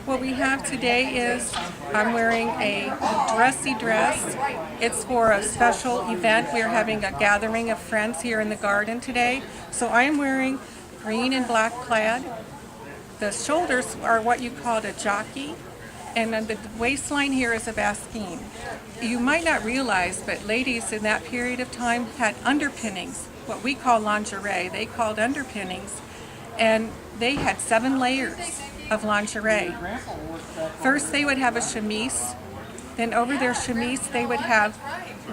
What we have today is I'm wearing a dressy dress. It's for a special event. We're having a gathering of friends here in the garden today. So I am wearing green and black plaid. The shoulders are what you called a jockey, and then the waistline here is a basquine. You might not realize, but ladies in that period of time had underpinnings, what we call lingerie. They called underpinnings, and they had 7 layers of lingerie. First they would have a chemise, then over their chemise they would have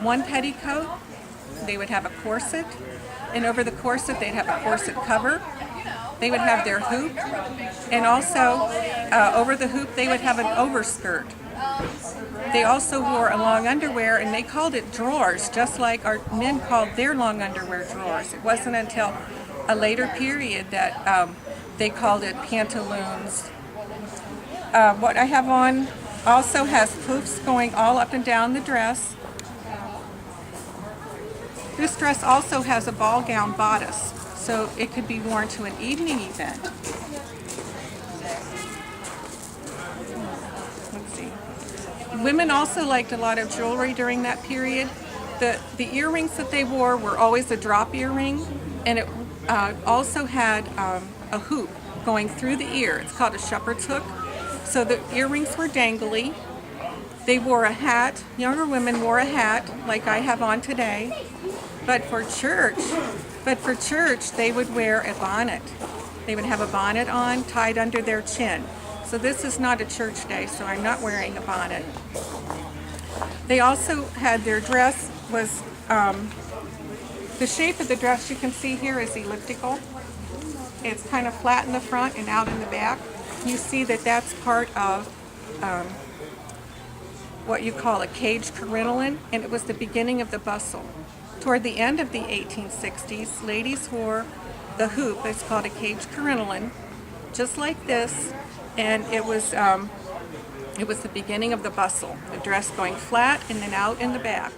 one petticoat, they would have a corset, and over the corset they'd have a corset cover. They would have their hoop, and also over the hoop they would have an overskirt. They also wore a long underwear, and they called it drawers, just like our men called their long underwear drawers. It wasn't until a later period that they called it pantaloons. What I have on also has poofs going all up and down the dress. This dress also has a ball gown bodice, so it could be worn to an evening event. Let's see. Women also liked a lot of jewelry during that period. The earrings that they wore were always a drop earring, and it also had a hoop going through the ear. It's called a shepherd's hook. So the earrings were dangly. They wore a hat. Younger women wore a hat like I have on today. But for church, they would wear a bonnet. They would have a bonnet on tied under their chin. So this is not a church day, so I'm not wearing a bonnet. They also had their dress was, the shape of the dress you can see here is elliptical. It's kind of flat in the front and out in the back. You see that that's part of what you call a cage crinoline, and it was the beginning of the bustle. Toward the end of the 1860s, ladies wore the hoop. It's called a cage crinoline, just like this, and it was the beginning of the bustle. The dress going flat and then out in the back.